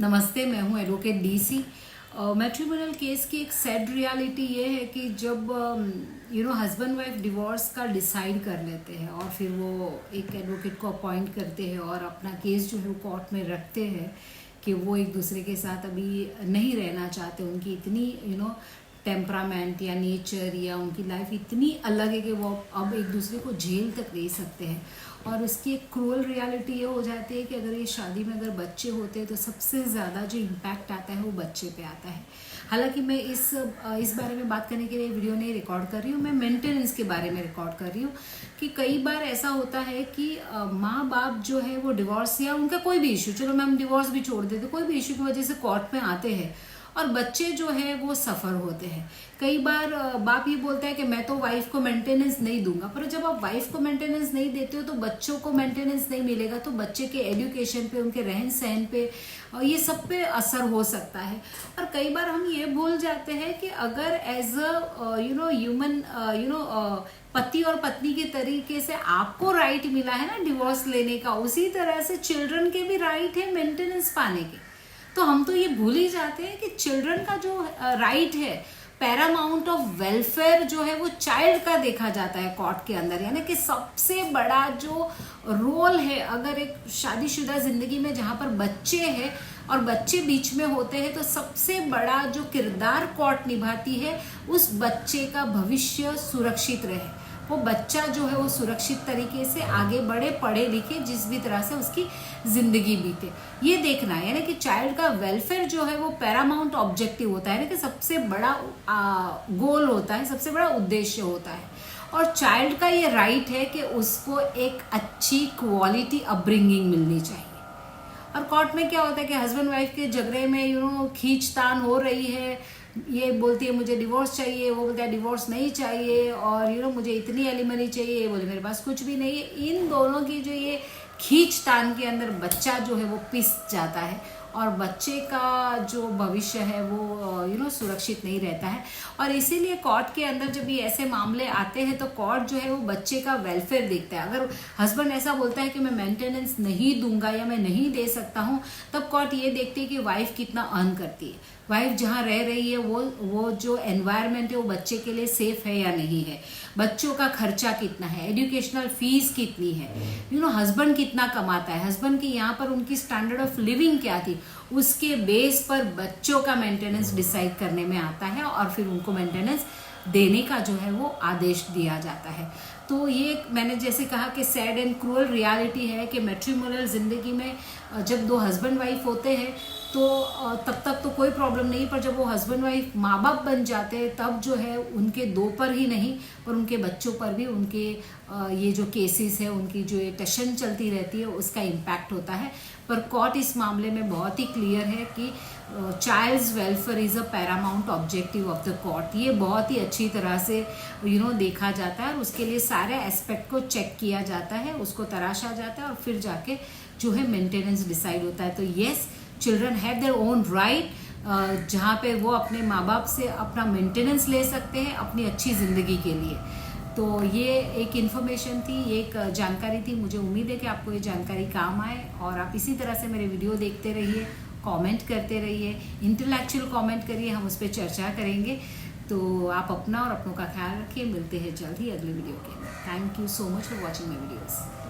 नमस्ते, मैं हूं एडवोकेट डीसी। मैट्रिमोनियल केस की एक सैड रियलिटी ये है कि जब हस्बैंड वाइफ डिवोर्स का डिसाइड कर लेते हैं और फिर वो एक एडवोकेट को अपॉइंट करते हैं और अपना केस जो है वो कोर्ट में रखते हैं कि वो एक दूसरे के साथ अभी नहीं रहना चाहते, उनकी इतनी टेम्परामेंट या नेचर या उनकी लाइफ इतनी अलग है कि वो अब एक दूसरे को झेल तक दे सकते हैं। और उसकी एक क्रूअल रियलिटी ये हो जाती है कि अगर ये शादी में अगर बच्चे होते हैं तो सबसे ज़्यादा जो इम्पैक्ट आता है वो बच्चे पे आता है। हालांकि मैं इस बारे में बात करने के लिए वीडियो नहीं रिकॉर्ड कर रही हूँ, मैं मेंटेनेंस के बारे में रिकॉर्ड कर रही हूँ कि कई बार ऐसा होता है कि माँ बाप जो है वो डिवोर्स या उनका कोई भी इशू, चलो मैम डिवोर्स भी छोड़ देते, कोई भी इशू की वजह से कोर्ट में आते हैं और बच्चे जो है वो सफ़र होते हैं। कई बार बाप ये बोलता है कि मैं तो वाइफ को मेंटेनेंस नहीं दूंगा, पर जब आप वाइफ को मेंटेनेंस नहीं देते हो तो बच्चों को मेंटेनेंस नहीं मिलेगा, तो बच्चे के एजुकेशन पे, उनके रहन सहन पे, ये सब पे असर हो सकता है। और कई बार हम ये भूल जाते हैं कि अगर एज अ ह्यूमन पति और पत्नी के तरीके से आपको राइट मिला है ना डिवोर्स लेने का, उसी तरह से चिल्ड्रन के भी राइट है मेंटेनेंस पाने के। तो हम तो ये भूल ही जाते हैं कि चिल्ड्रन का जो राइट है, पैरामाउंट ऑफ वेलफेयर जो है वो चाइल्ड का देखा जाता है कोर्ट के अंदर। यानी कि सबसे बड़ा जो रोल है अगर एक शादीशुदा जिंदगी में जहाँ पर बच्चे हैं और बच्चे बीच में होते हैं, तो सबसे बड़ा जो किरदार कोर्ट निभाती है उस बच्चे का भविष्य सुरक्षित रहे, वो बच्चा जो है वो सुरक्षित तरीके से आगे बढ़े, पढ़े लिखे, जिस भी तरह से उसकी जिंदगी बीते, ये देखना है। यानी कि चाइल्ड का वेलफेयर जो है वो पैरामाउंट ऑब्जेक्टिव होता है, यानी कि सबसे बड़ा गोल होता है, सबसे बड़ा उद्देश्य होता है। और चाइल्ड का ये राइट है कि उसको एक अच्छी क्वालिटी अपब्रिंगिंग मिलनी चाहिए। और कोर्ट में क्या होता है कि हस्बैंड वाइफ के झगड़े में खींचतान हो रही है, ये बोलती है मुझे डिवोर्स चाहिए, वो बोलता है डिवोर्स नहीं चाहिए, और मुझे इतनी एलिमनी चाहिए, ये बोले मेरे पास कुछ भी नहीं है। इन दोनों की जो ये खींचतान के अंदर बच्चा जो है वो पिस जाता है और बच्चे का जो भविष्य है वो सुरक्षित नहीं रहता है। और इसीलिए कोर्ट के अंदर जब ये ऐसे मामले आते हैं तो कोर्ट जो है वो बच्चे का वेलफेयर देखता है। अगर हस्बैंड ऐसा बोलता है कि मैं मेंटेनेंस नहीं दूंगा या मैं नहीं दे सकता हूँ, तब कोर्ट ये देखती है कि वाइफ कितना अर्न करती है, वाइफ जहाँ रह रही है वो जो एनवायरनमेंट है वो बच्चे के लिए सेफ है या नहीं है, बच्चों का खर्चा कितना है, एजुकेशनल फीस कितनी है, हस्बैंड कितना कमाता है, हस्बैंड की यहाँ पर उनकी स्टैंडर्ड ऑफ लिविंग क्या थी, उसके बेस पर बच्चों का मेंटेनेंस डिसाइड करने में आता है और फिर उनको मेंटेनेंस देने का जो है वो आदेश दिया जाता है। तो ये मैंने जैसे कहा कि सैड एंड क्रूअल रियलिटी है कि मैट्रिमोनियल ज़िंदगी में जब दो हस्बैंड वाइफ होते हैं तो तब तक तो कोई प्रॉब्लम नहीं, पर जब वो हस्बैंड वाइफ माँ बाप बन जाते हैं तब जो है उनके दो पर ही नहीं पर उनके बच्चों पर भी उनके ये जो केसेस है, उनकी जो ये टेंशन चलती रहती है, उसका इम्पैक्ट होता है। पर कोर्ट इस मामले में बहुत ही क्लियर है कि child's welfare is a paramount objective of the court. ये बहुत ही अच्छी तरह से देखा जाता है और उसके लिए सारे एस्पेक्ट को चेक किया जाता है, उसको तराशा जाता है और फिर जाके जो है मेंटेनेंस डिसाइड होता है। तो yes, children have their own right, जहाँ पे वो अपने माँ बाप से अपना मेंटेनेंस ले सकते हैं अपनी अच्छी ज़िंदगी के लिए। तो ये एक इन्फॉर्मेशन थी, ये एक जानकारी थी। मुझे उम्मीद है कि आपको ये जानकारी काम आए और आप इसी तरह से मेरे वीडियो देखते रहिए, कमेंट करते रहिए, इंटेलेक्चुअल कमेंट करिए, हम उस पर चर्चा करेंगे। तो आप अपना और अपनों का ख्याल रखिए, मिलते हैं जल्द ही अगले वीडियो के। Thank you so much for watching my videos.